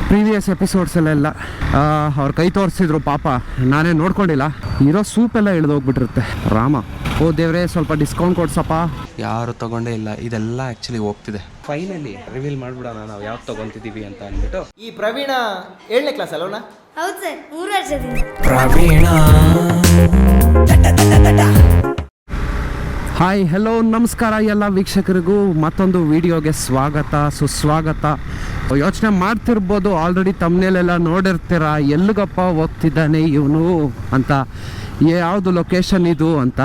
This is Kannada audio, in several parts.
ಪ್ರೀವಿಯಸ್ ಎಪಿಸೋಡ್ಸಲ್ಲೆಲ್ಲ ಅವ್ರ ಕೈ ತೋರಿಸಿದ್ರು, ಪಾಪ ನಾನೇ ನೋಡ್ಕೊಂಡಿಲ್ಲ. ಇರೋ ಸೂಪೆಲ್ಲ ಇಳಿದೋಗ್ಬಿಟ್ಟಿರುತ್ತೆ. ರಾಮ, ಓ ದೇವ್ರೆ ಸ್ವಲ್ಪ ಡಿಸ್ಕೌಂಟ್ ಕೊಡ್ಸಪ್ಪ. ಯಾರು ತಗೊಂಡೇ ಇಲ್ಲ, ಇದೆಲ್ಲ ಆ್ಯಕ್ಚುಲಿ ಹೋಗ್ತಿದೆ. ಫೈನಲಿ ರಿವೀಲ್ ಮಾಡ್ಬಿಡೋಣ ನಾವು ಯಾವ್ದು ತಗೊಂತಿದ್ದೀವಿ ಅಂತ ಅಂದ್ಬಿಟ್ಟು. ಈ ಪ್ರವೀಣ 7ನೇ ಕ್ಲಾಸ್ ಅಲ್ಲೋಣ? ಹೌದು ಸರ್, 3 ವರ್ಷದಿಂದ. ಪ್ರವೀಣ ಹಾಯ್, ಹೆಲೋ, ನಮಸ್ಕಾರ ಎಲ್ಲ ವೀಕ್ಷಕರಿಗೂ ಮತ್ತೊಂದು ವಿಡಿಯೋಗೆ ಸ್ವಾಗತ, ಸುಸ್ವಾಗತ. ಯೋಚನೆ ಮಾಡ್ತಿರ್ಬೋದು, ಆಲ್ರೆಡಿ ತಮ್ಮನೇಲೆಲ್ಲ ನೋಡಿರ್ತೀರ, ಎಲ್ಲಿಗಪ್ಪ ಹೋಗ್ತಿದ್ದಾನೆ ಇವನು ಅಂತ, ಯಾವುದು ಲೊಕೇಶನ್ ಇದು ಅಂತ.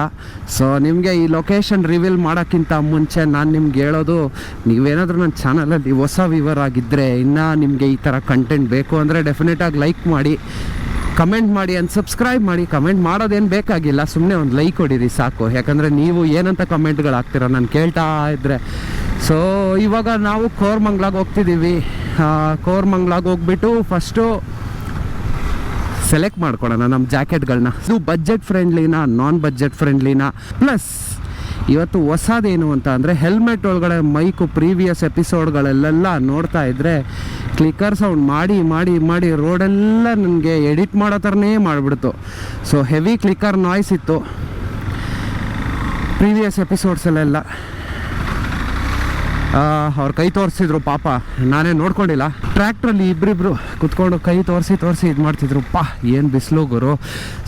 ಸೊ ನಿಮಗೆ ಈ ಲೊಕೇಶನ್ ರಿವೀಲ್ ಮಾಡೋಕ್ಕಿಂತ ಮುಂಚೆ ನಾನು ನಿಮ್ಗೆ ಹೇಳೋದು, ನೀವೇನಾದರೂ ನನ್ನ ಚಾನಲಲ್ಲಿ ಹೊಸ ವ್ಯೂವರ್ ಆಗಿದ್ದರೆ, ಇನ್ನು ನಿಮಗೆ ಈ ಥರ ಕಂಟೆಂಟ್ ಬೇಕು ಅಂದರೆ ಡೆಫಿನೆಟಾಗಿ ಲೈಕ್ ಮಾಡಿ, ಕಮೆಂಟ್ ಮಾಡಿ ಆ್ಯಂಡ್ ಸಬ್ಸ್ಕ್ರೈಬ್ ಮಾಡಿ. ಕಮೆಂಟ್ ಮಾಡೋದೇನು ಬೇಕಾಗಿಲ್ಲ, ಸುಮ್ಮನೆ ಒಂದು ಲೈಕ್ ಹೊಡೀರಿ ಸಾಕು. ಯಾಕಂದರೆ ನೀವು ಏನಂತ ಕಮೆಂಟ್ಗಳು ಹಾಕ್ತೀರ ನಾನು ಕೇಳ್ತಾ ಇದ್ದರೆ. ಸೊ ಇವಾಗ ನಾವು ಕೋರಮಂಗ್ಲಾಗೆ ಹೋಗ್ತಿದ್ದೀವಿ. ಕೋರಮಂಗ್ಲಾಗೆ ಹೋಗ್ಬಿಟ್ಟು ಫಸ್ಟು ಸೆಲೆಕ್ಟ್ ಮಾಡ್ಕೊಳ್ಳೋಣ ನಮ್ಮ ಜಾಕೆಟ್ಗಳನ್ನ. ಇದು ಬಜೆಟ್ ಫ್ರೆಂಡ್ಲಿನ, ನಾನ್ ಬಜೆಟ್ ಫ್ರೆಂಡ್ಲಿನ. ಪ್ಲಸ್ ಇವತ್ತು ಹೊಸದೇನು ಅಂತ ಅಂದರೆ, ಹೆಲ್ಮೆಟ್ ಒಳಗಡೆ ಮೈಕು ಪ್ರೀವಿಯಸ್ ಎಪಿಸೋಡ್ಗಳಲ್ಲೆಲ್ಲ ನೋಡ್ತಾ ಇದ್ದರೆ ಕ್ಲಿಕ್ಕರ್ ಸೌಂಡ್ ಮಾಡಿ ಮಾಡಿ ಮಾಡಿ ರೋಡೆಲ್ಲ ನನಗೆ ಎಡಿಟ್ ಮಾಡೋ ಥರನೇ ಮಾಡಿಬಿಡ್ತು. ಸೊ ಹೆವಿ ಕ್ಲಿಕ್ಕರ್ ನಾಯ್ಸ್ ಇತ್ತು ಪ್ರೀವಿಯಸ್ ಎಪಿಸೋಡ್ಸಲ್ಲೆಲ್ಲ. ಅವ್ರ ಕೈ ತೋರಿಸಿದ್ರು, ಪಾಪ ನಾನೇ ನೋಡ್ಕೊಂಡಿಲ್ಲ. ಟ್ರ್ಯಾಕ್ಟ್ರಲ್ಲಿ ಇಬ್ಬರಿಬ್ರು ಕುತ್ಕೊಂಡು ಕೈ ತೋರಿಸಿ ಇದು ಮಾಡ್ತಿದ್ರು. ಏನು ಬಿಸಿಲು ಗುರು.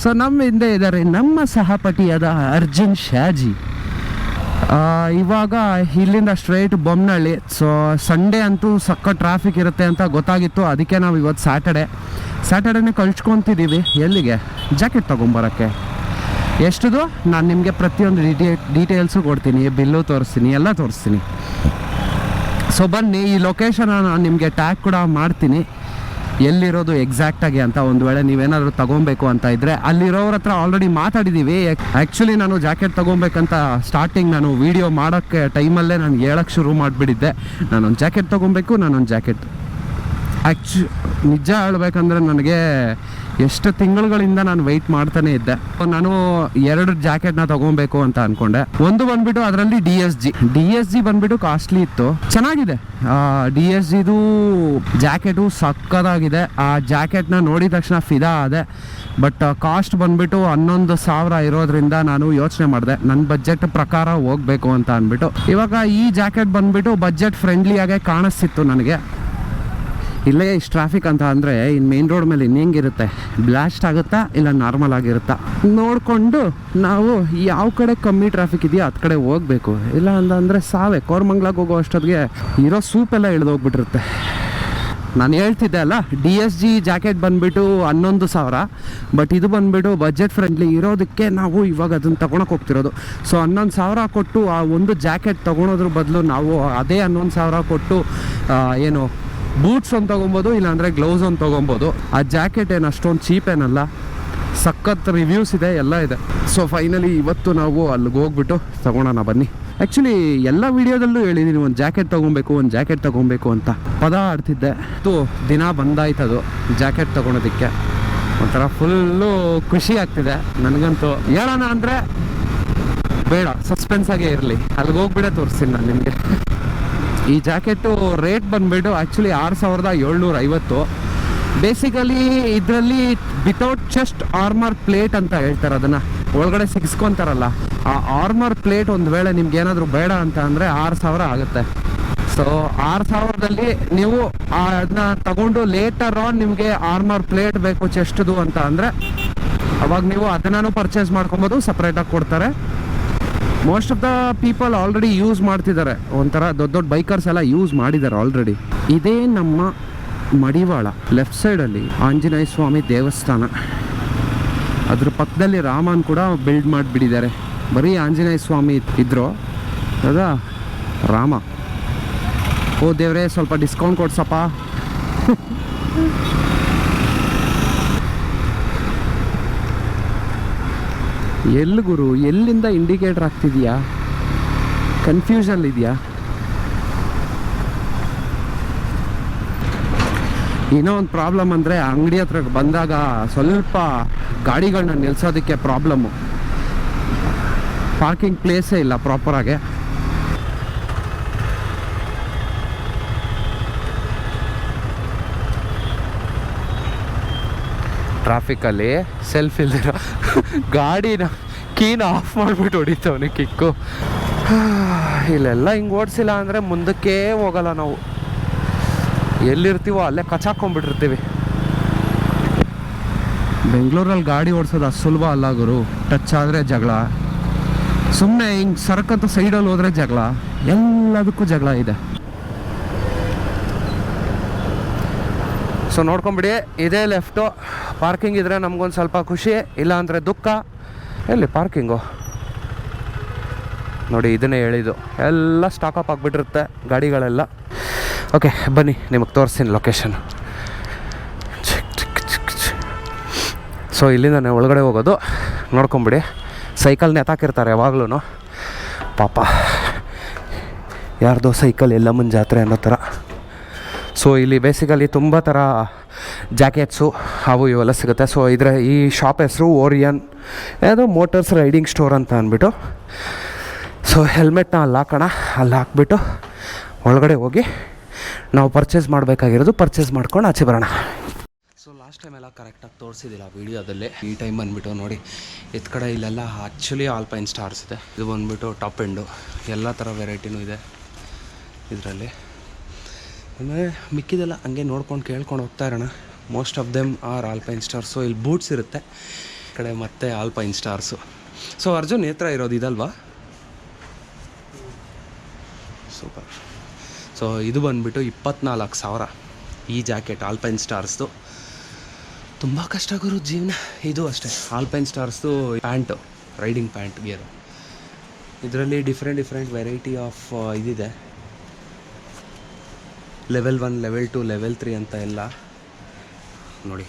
ಸೊ ನಮ್ಮ ಹಿಂದೆ ಇದ್ದಾರೆ ನಮ್ಮ ಸಹಪಾಠಿಯಾದ ಅರ್ಜುನ್ ಶಾಜಿ. ಇವಾಗ ಇಲ್ಲಿಂದ ಸ್ಟ್ರೈಟ್ ಬೊಮ್ಮನಹಳ್ಳಿ. ಸೊ ಸಂಡೇ ಅಂತೂ ಸಕ್ಕ ಟ್ರಾಫಿಕ್ ಇರುತ್ತೆ ಅಂತ ಗೊತ್ತಾಗಿತ್ತು, ಅದಕ್ಕೆ ನಾವು ಇವತ್ತು ಸ್ಯಾಟರ್ಡೇನೇ ಕಳ್ಸ್ಕೊತಿದ್ದೀವಿ. ಎಲ್ಲಿಗೆ? ಜಾಕೆಟ್ ತೊಗೊಂಬರೋಕ್ಕೆ. ಎಷ್ಟದು ನಾನು ನಿಮಗೆ ಪ್ರತಿಯೊಂದು ಡೀಟೇಲ್ಸು ಕೊಡ್ತೀನಿ, ಬಿಲ್ಲು ತೋರಿಸ್ತೀನಿ, ಎಲ್ಲ ತೋರಿಸ್ತೀನಿ. ಸೊ ಬನ್ನಿ, ಈ ಲೊಕೇಶನ್ ನಾನು ನಿಮಗೆ ಟ್ಯಾಗ್ ಕೂಡ ಮಾಡ್ತೀನಿ, ಎಲ್ಲಿರೋದು ಎಕ್ಸಾಕ್ಟಾಗಿ ಅಂತ. ಒಂದು ವೇಳೆ ನೀವೇನಾದರೂ ತೊಗೊಬೇಕು ಅಂತ ಇದ್ದರೆ, ಅಲ್ಲಿರೋರ ಹತ್ರ ಆಲ್ರೆಡಿ ಮಾತಾಡಿದ್ದೀವಿ. ಆ್ಯಕ್ಚುಲಿ ನಾನು ಜಾಕೆಟ್ ತೊಗೊಬೇಕಂತ ಸ್ಟಾರ್ಟಿಂಗ್ ನಾನು ವೀಡಿಯೋ ಮಾಡೋಕ್ಕೆ ಟೈಮಲ್ಲೇ ನಾನು ಹೇಳೋಕ್ಕೆ ಶುರು ಮಾಡಿಬಿಟ್ಟಿದ್ದೆ, ನಾನೊಂದು ಜಾಕೆಟ್ ತೊಗೊಬೇಕು. ನಿಜ ಹೇಳ್ಬೇಕಂದ್ರೆ ನನಗೆ ಎಷ್ಟು ತಿಂಗಳುಗಳಿಂದ ನಾನು ವೆಯ್ಟ್ ಮಾಡ್ತಾನೆ ಇದ್ದೆ. ನಾನು 2 ಜಾಕೆಟ್ನ ತೊಗೊಬೇಕು ಅಂತ ಅಂದ್ಕೊಂಡೆ. ಒಂದು ಬಂದ್ಬಿಟ್ಟು ಅದರಲ್ಲಿ ಡಿ ಎಸ್ ಜಿ ಬಂದ್ಬಿಟ್ಟು ಕಾಸ್ಟ್ಲಿ ಇತ್ತು, ಚೆನ್ನಾಗಿದೆ. ಡಿ ಎಸ್ ಜಿದು ಜಾಕೆಟು ಸಕ್ಕದಾಗಿದೆ. ಆ ಜಾಕೆಟ್ನ ನೋಡಿದ ತಕ್ಷಣ ಫಿದಾ ಆದೆ. ಬಟ್ ಕಾಸ್ಟ್ ಬಂದ್ಬಿಟ್ಟು 11,000 ಇರೋದ್ರಿಂದ ನಾನು ಯೋಚನೆ ಮಾಡಿದೆ ನನ್ನ ಬಜೆಟ್ ಪ್ರಕಾರ ಹೋಗಬೇಕು ಅಂತ ಅಂದ್ಬಿಟ್ಟು. ಇವಾಗ ಈ ಜಾಕೆಟ್ ಬಂದ್ಬಿಟ್ಟು ಬಜೆಟ್ ಫ್ರೆಂಡ್ಲಿಯಾಗೆ ಕಾಣಿಸ್ತಿತ್ತು ನನಗೆ. ಇಲ್ಲೇ ಇಷ್ಟು ಟ್ರಾಫಿಕ್ ಅಂತ ಅಂದರೆ ಇನ್ನು ಮೇನ್ ರೋಡ್ ಮೇಲೆ ಹೆಂಗಿರುತ್ತೆ, ಬ್ಲಾಸ್ಟ್ ಆಗುತ್ತಾ ಇಲ್ಲ ನಾರ್ಮಲ್ ಆಗಿರುತ್ತಾ ನೋಡಿಕೊಂಡು ನಾವು ಯಾವ ಕಡೆ ಕಮ್ಮಿ ಟ್ರಾಫಿಕ್ ಇದೆಯೋ ಅದು ಕಡೆ ಹೋಗಬೇಕು. ಇಲ್ಲ ಅಂತಂದರೆ ಕೋರಮಂಗ್ಲಾಗೆ ಹೋಗೋ ಅಷ್ಟೊತ್ತಿಗೆ ಇರೋ ಸೂಪೆಲ್ಲ ಇಳಿದೋಗ್ಬಿಟ್ಟಿರುತ್ತೆ. ನಾನು ಹೇಳ್ತಿದ್ದೆ ಅಲ್ಲ, ಡಿ ಎಸ್ ಜಿ ಜಾಕೆಟ್ ಬಂದುಬಿಟ್ಟು 11,000, ಬಟ್ ಇದು ಬಂದುಬಿಟ್ಟು ಬಜೆಟ್ ಫ್ರೆಂಡ್ಲಿ ಇರೋದಕ್ಕೆ ನಾವು ಇವಾಗ ಅದನ್ನು ತೊಗೊಳಕ್ಕೆ ಹೋಗ್ತಿರೋದು. ಸೊ 11,000 ಕೊಟ್ಟು ಆ ಒಂದು ಜಾಕೆಟ್ ತೊಗೊಳೋದ್ರ ಬದಲು ನಾವು ಅದೇ 11,000 ಕೊಟ್ಟು ಬೂಟ್ಸ್ ಒಂದು ತೊಗೊಬೋದು, ಇಲ್ಲಾಂದರೆ ಗ್ಲೌಸ್ ಒಂದು ತೊಗೊಬೋದು. ಆ ಜಾಕೆಟ್ ಏನು ಅಷ್ಟೊಂದು ಚೀಪ್ ಏನಲ್ಲ, ಸಖತ್ ರಿವ್ಯೂಸ್ ಇದೆ, ಎಲ್ಲ ಇದೆ. ಸೊ ಫೈನಲಿ ಇವತ್ತು ನಾವು ಅಲ್ಲಿಗೆ ಹೋಗ್ಬಿಟ್ಟು ತೊಗೊಳೋಣ ಬನ್ನಿ. ಆ್ಯಕ್ಚುಲಿ ಎಲ್ಲ ವೀಡಿಯೋದಲ್ಲೂ ಹೇಳಿದ್ದೀನಿ ಒಂದು ಜಾಕೆಟ್ ತೊಗೊಬೇಕು ಅಂತ ಪದ ಆಡ್ತಿದ್ದೆ. ದಿನ ಬಂದಾಯ್ತದು ಜಾಕೆಟ್ ತೊಗೊಳೋದಕ್ಕೆ. ಒಂಥರ ಫುಲ್ಲು ಖುಷಿ ಆಗ್ತಿದೆ ನನಗಂತೂ. ಹೇಳೋಣ ಅಂದರೆ ಬೇಡ, ಸಸ್ಪೆನ್ಸಾಗೇ ಇರಲಿ, ಅಲ್ಲಿಗೆ ಹೋಗ್ಬಿಡೇ ತೋರಿಸ್ತೀನಿ ನಾನು ನಿಮಗೆ. ಈ ಜಾಕೆಟು ರೇಟ್ ಬಂದುಬಿಟ್ಟು ಆ್ಯಕ್ಚುಲಿ 6,750. ಬೇಸಿಕಲಿ ಇದರಲ್ಲಿ ವಿತೌಟ್ ಚೆಸ್ಟ್ ಆರ್ಮರ್ ಪ್ಲೇಟ್ ಅಂತ ಹೇಳ್ತಾರೆ, ಅದನ್ನು ಒಳಗಡೆ ಸಿಗಿಸ್ಕೊತಾರಲ್ಲ, ಆ ಆರ್ಮರ್ ಪ್ಲೇಟ್ ಒಂದು ವೇಳೆ ನಿಮ್ಗೆ ಏನಾದರೂ ಬೇಡ ಅಂತ ಅಂದರೆ 6,000 ಆಗುತ್ತೆ. ಸೊ 6,000ದಲ್ಲಿ ನೀವು ಅದನ್ನ ತಗೊಂಡು ಲೇಟರ್ ಆನ್ ನಿಮಗೆ ಆರ್ಮರ್ ಪ್ಲೇಟ್ ಬೇಕು ಚೆಸ್ಟ್ದು ಅಂತ ಅಂದರೆ ಅವಾಗ ನೀವು ಅದನ್ನು ಪರ್ಚೇಸ್ ಮಾಡ್ಕೊಬೋದು, ಸಪ್ರೇಟಾಗಿ ಕೊಡ್ತಾರೆ. Most of the people already use ಮಾಡ್ತಿದ್ದಾರೆ, ಒಂಥರ ದೊಡ್ಡ ಬೈಕರ್ಸ್ ಎಲ್ಲ ಯೂಸ್ ಮಾಡಿದ್ದಾರೆ ಆಲ್ರೆಡಿ. ಇದೇ ನಮ್ಮ ಮಡಿವಾಳ ಲೆಫ್ಟ್ ಸೈಡಲ್ಲಿ ಆಂಜನೇಯ ಸ್ವಾಮಿ ದೇವಸ್ಥಾನ, ಅದ್ರ ಪಕ್ಕದಲ್ಲಿ ರಾಮನ್ ಕೂಡ ಬಿಲ್ಡ್ ಮಾಡಿಬಿಟ್ಟಿದ್ದಾರೆ. ಬರೀ ಆಂಜನೇಯ ಸ್ವಾಮಿ ಇದ್ರು, ಹೌದಾ, ರಾಮ. ಓ ದೇವ್ರೆ ಸ್ವಲ್ಪ ಡಿಸ್ಕೌಂಟ್ ಕೊಡ್ಸಪ್ಪ. ಎಲ್ಲಿ ಗುರು, ಎಲ್ಲಿಂದ ಇಂಡಿಕೇಟರ್ ಆಗ್ತಿದೆಯಾ? ಕನ್ಫ್ಯೂಷನ್ ಇದೆಯಾ? ಇನ್ನೂ ಒಂದು ಪ್ರಾಬ್ಲಮ್ ಅಂದರೆ, ಅಂಗಡಿ ಹತ್ರ ಬಂದಾಗ ಸ್ವಲ್ಪ ಗಾಡಿಗಳನ್ನ ನಿಲ್ಸೋದಕ್ಕೆ ಪ್ರಾಬ್ಲಮ್ಮು. ಪಾರ್ಕಿಂಗ್ ಪ್ಲೇಸೇ ಇಲ್ಲ ಪ್ರಾಪರಾಗೆ. ಟ್ರಾಫಿಕಲ್ಲಿ ಸೆಲ್ಫ್ ಇಲ್ದಿರ ಗಾಡಿನ ಕೀನ ಆಫ್ ಮಾಡಿಬಿಟ್ಟು ಹೊಡಿತವನೆ ಕಿಕ್ಕು. ಇಲ್ಲೆಲ್ಲ ಹಿಂಗೆ ಓಡಿಸಿಲ್ಲ ಅಂದರೆ ಮುಂದಕ್ಕೆ ಹೋಗಲ್ಲ ನಾವು. ಎಲ್ಲಿರ್ತೀವೋ ಅಲ್ಲೇ ಕಚಾಕೊಂಡ್ಬಿಟ್ಟಿರ್ತೀವಿ. ಬೆಂಗಳೂರಲ್ಲಿ ಗಾಡಿ ಓಡಿಸೋದು ಅಷ್ಟು ಸುಲಭ ಅಲ್ಲ ಗುರು. ಟಚ್ ಆದರೆ ಜಗಳ, ಸುಮ್ಮನೆ ಹಿಂಗೆ ಸರಕಂತ ಸೈಡಲ್ಲಿ ಹೋದರೆ ಜಗಳ, ಎಲ್ಲದಕ್ಕೂ ಜಗಳ ಇದೆ. ಸೊ ನೋಡ್ಕೊಂಬಿಡಿ, ಇದೇ ಲೆಫ್ಟು. ಪಾರ್ಕಿಂಗ್ ಇದ್ದರೆ ನಮಗೊಂದು ಸ್ವಲ್ಪ ಖುಷಿ, ಇಲ್ಲ ಅಂದರೆ ದುಃಖ. ಎಲ್ಲಿ ಪಾರ್ಕಿಂಗು ನೋಡಿ, ಇದನ್ನೇ ಹೇಳಿದ್ದು. ಎಲ್ಲ ಸ್ಟಾಕಪ್ ಆಗಿಬಿಟ್ಟಿರುತ್ತೆ ಗಾಡಿಗಳೆಲ್ಲ. ಓಕೆ ಬನ್ನಿ, ನಿಮಗೆ ತೋರಿಸ್ತೀನಿ ಲೊಕೇಶನ್. ಸೊ ಇಲ್ಲಿಂದ ಒಳಗಡೆ ಹೋಗೋದು. ನೋಡ್ಕೊಂಬಿಡಿ, ಸೈಕಲ್ ನೆತಾಕಿರ್ತಾರೆ ಯಾವಾಗ್ಲೂ. ಪಾಪ ಯಾರ್ದೋ ಸೈಕಲ್ ಎಲ್ಲಮ್ಮನ ಜಾತ್ರೆ ಅನ್ನೋ ಥರ. ಸೊ ಇಲ್ಲಿ ಬೇಸಿಕಲಿ ತುಂಬ ಥರ ಜಾಕೆಟ್ಸು ಅವು ಇವೆಲ್ಲ ಸಿಗುತ್ತೆ. ಸೊ ಈ ಶಾಪ್ ಹೆಸರು ಓರಿಯನ್ ಯಾವುದೋ ಮೋಟರ್ಸ್ ರೈಡಿಂಗ್ ಸ್ಟೋರ್ ಅಂತ ಅಂದ್ಬಿಟ್ಟು. ಸೊ ಹೆಲ್ಮೆಟ್ನ ಅಲ್ಲಿ ಹಾಕೋಣ, ಅಲ್ಲಿ ಹಾಕ್ಬಿಟ್ಟು ಒಳಗಡೆ ಹೋಗಿ ನಾವು ಪರ್ಚೇಸ್ ಮಾಡಬೇಕಾಗಿರೋದು ಪರ್ಚೇಸ್ ಮಾಡ್ಕೊಂಡು ಆಚೆ ಬರೋಣ. ಸೊ ಲಾಸ್ಟ್ ಟೈಮ್ ಎಲ್ಲ ಕರೆಕ್ಟಾಗಿ ತೋರಿಸಿದ್ದಿಲ್ಲ ವೀಡಿಯೋದಲ್ಲಿ. ಈ ಟೈಮ್ ಬಂದುಬಿಟ್ಟು ನೋಡಿ, ಎತ್ ಕಡೆ ಇಲ್ಲೆಲ್ಲ ಆ್ಯಕ್ಚುಲಿ ಆಲ್ಪೈನ್ ಸ್ಟಾರ್ಸ್ ಇದೆ. ಇದು ಬಂದುಬಿಟ್ಟು ಟಾಪ್ ಎಂಡು, ಎಲ್ಲ ಥರ ವೆರೈಟಿನೂ ಇದೆ ಇದರಲ್ಲಿ. ಆಮೇಲೆ ಮಿಕ್ಕಿದೆಲ್ಲ ಹಂಗೆ ನೋಡ್ಕೊಂಡು ಕೇಳ್ಕೊಂಡು ಹೋಗ್ತಾ ಇರೋಣ. Most of them are alpine stars. ಇಲ್ಲಿ ಬೂಟ್ಸ್ ಇರುತ್ತೆ ಈ ಕಡೆ, ಮತ್ತೆ ಆಲ್ಪೈನ್ ಸ್ಟಾರ್ಸು. ಸೊ ಅರ್ಜುನ್ ಹತ್ರ ಇರೋದು ಇದಲ್ವಾ? ಸೂಪರ್. ಸೊ ಇದು ಬಂದುಬಿಟ್ಟು 24,000 ಈ ಜಾಕೆಟ್ ಆಲ್ಪೈನ್ ಸ್ಟಾರ್ಸ್ದು. ತುಂಬ ಕಷ್ಟ ಗುರು ಜೀವನ. ಇದು ಅಷ್ಟೇ, ಆಲ್ಪೈನ್ ಸ್ಟಾರ್ಸ್ದು ಪ್ಯಾಂಟು, ರೈಡಿಂಗ್ ಪ್ಯಾಂಟ್ ಗೇರು. ಇದರಲ್ಲಿ ಡಿಫ್ರೆಂಟ್ ವೆರೈಟಿ ಆಫ್ ಇದಿದೆ. ಲೆವೆಲ್ 1, ಲೆವೆಲ್ 2, ಲೆವೆಲ್ 3 ಅಂತ ಎಲ್ಲ ನೋಡಿ.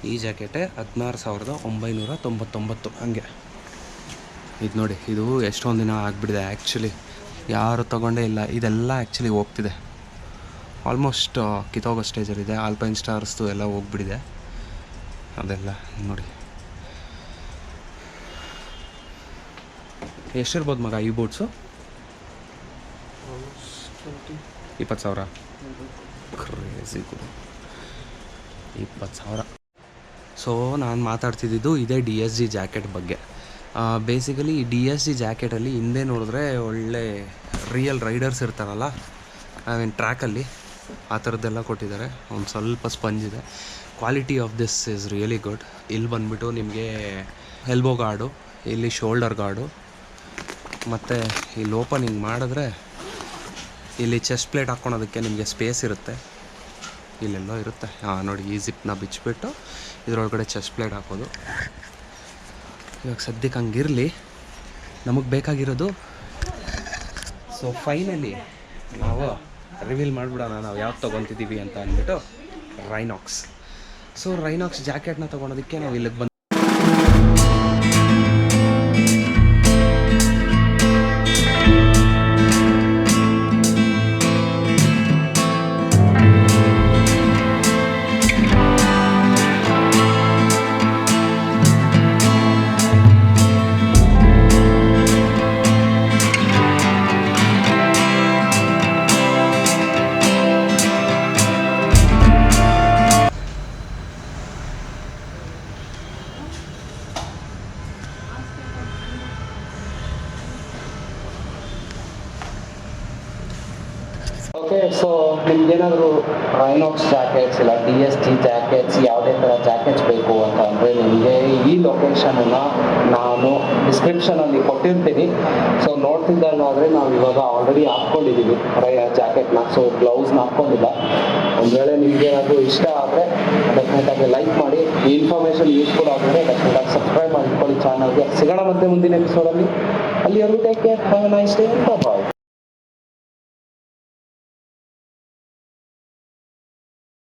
ಈ ಜಾಕೆಟೇ 16,999 ಹಂಗೆ. ಇದು ನೋಡಿ, ಇದು ಎಷ್ಟೊಂದು ದಿನ ಆಗಿಬಿಟ್ಟಿದೆ ಆ್ಯಕ್ಚುಲಿ, ಯಾರು ತೊಗೊಂಡೇ ಇಲ್ಲ. ಇದೆಲ್ಲ ಆ್ಯಕ್ಚುಲಿ ಹೋಗ್ತಿದೆ, ಆಲ್ಮೋಸ್ಟ್ ಕಿತ್ತೋಗೋ ಸ್ಟೇಜಲ್ಲಿದೆ. ಆಲ್ಪೈನ್ ಸ್ಟಾರ್ಸ್ದು ಎಲ್ಲ ಹೋಗ್ಬಿಟ್ಟಿದೆ ಅದೆಲ್ಲ. ನೋಡಿ ಎಷ್ಟಿರ್ಬೋದು ಮಗ ಈ ಬೂಟ್ಸು? 20,000. ಕ್ರೇಜಿ ಗುರು, 20,000. ಸೊ ನಾನು ಮಾತಾಡ್ತಿದ್ದು ಇದೇ DSG ಜಾಕೆಟ್ ಬಗ್ಗೆ. ಬೇಸಿಕಲಿ ಈ DSG ಜಾಕೆಟಲ್ಲಿ ಹಿಂದೆ ನೋಡಿದ್ರೆ ಒಳ್ಳೆ ರಿಯಲ್ ರೈಡರ್ಸ್ ಇರ್ತಾರಲ್ಲ, ಐ ಮೀನ್ ಟ್ರ್ಯಾಕಲ್ಲಿ, ಆ ಥರದ್ದೆಲ್ಲ ಕೊಟ್ಟಿದ್ದಾರೆ. ಒಂದು ಸ್ವಲ್ಪ ಸ್ಪಂಜ್ ಇದೆ. Quality of this is really good. ಇಲ್ಲಿ ಬಂದುಬಿಟ್ಟು ನಿಮಗೆ ಎಲ್ಬೋ ಗಾರ್ಡು, ಇಲ್ಲಿ ಶೋಲ್ಡರ್ ಗಾರ್ಡು, ಮತ್ತು ಇಲ್ಲಿ ಓಪನಿಂಗ್ ಮಾಡಿದ್ರೆ ಇಲ್ಲಿ ಚೆಸ್ಟ್ ಪ್ಲೇಟ್ ಹಾಕ್ಕೊಳೋದಕ್ಕೆ ನಿಮಗೆ ಸ್ಪೇಸ್ ಇರುತ್ತೆ. ಇಲ್ಲೆಲ್ಲೋ ಇರುತ್ತೆ. ನೋಡಿ, ಈ ಜಿಪ್ನ ಬಿಚ್ಚಿಬಿಟ್ಟು ಇದರೊಳಗಡೆ ಚೆಸ್ಟ್ ಪ್ಲೇಟ್ ಹಾಕೋದು. ಇವಾಗ ಸದ್ಯಕ್ಕೆ ಹಂಗಿರಲಿ, ನಮಗೆ ಬೇಕಾಗಿರೋದು. ಸೊ ಫೈನಲಿ ನಾವು ರಿವೀಲ್ ಮಾಡಿಬಿಡೋಣ ನಾವು ಯಾವ್ದು ತೊಗೊತಿದ್ದೀವಿ ಅಂತ ಅಂದ್ಬಿಟ್ಟು. ರೈನಾಕ್ಸ್. ಸೊ ರೈನಾಕ್ಸ್ ಜಾಕೆಟ್ನ ತೊಗೊಳೋದಕ್ಕೆ ನಾವು ಇಲ್ಲಿಗೆ ಬಂದು ಓಕೆ. ಸೊ ನಿಮ್ಗೇನಾದರೂ ರೈನಾಕ್ಸ್ ಜಾಕೆಟ್ಸ್ ಇಲ್ಲ DSG ಜಾಕೆಟ್ಸ್, ಯಾವುದೇ ಥರ ಜಾಕೆಟ್ಸ್ ಬೇಕು ಅಂತ ಅಂದರೆ ನಿಮಗೆ ಈ ಲೊಕೇಶನನ್ನು ನಾನು ಡಿಸ್ಕ್ರಿಪ್ಷನಲ್ಲಿ ಕೊಟ್ಟಿರ್ತೀನಿ. ಸೊ ನೋಡ್ತಿದ್ದಲ್ಲಾದರೆ ನಾವು ಇವಾಗ ಆಲ್ರೆಡಿ ಹಾಕ್ಕೊಂಡಿದ್ದೀವಿ ಜಾಕೆಟ್ನ. ಸೊ ಗ್ಲೌಸ್ನ ಹಾಕ್ಕೊಂಡಿಲ್ಲ. ಒಂದು ವೇಳೆ ನಿಮಗೇನಾದರೂ ಇಷ್ಟ ಆದರೆ ಡೆಫಿನೆಟಾಗಿ ಲೈಕ್ ಮಾಡಿ. ಈ ಇನ್ಫಾರ್ಮೇಷನ್ ಯೂಸ್ಫುಲ್ ಆಗಿದ್ರೆ ಡೆಫಿನೆಟಾಗಿ ಸಬ್ಸ್ಕ್ರೈಬ್ ಮಾಡಿಕೊಳ್ಳಿ ಚಾನಲ್ಗೆ. ಸಿಗೋಣ ಮತ್ತೆ ಮುಂದಿನ ಎಪಿಸೋಡಲ್ಲಿ. ಅಲ್ಲಿವರೆಗೂ take care, have a nice day, bye.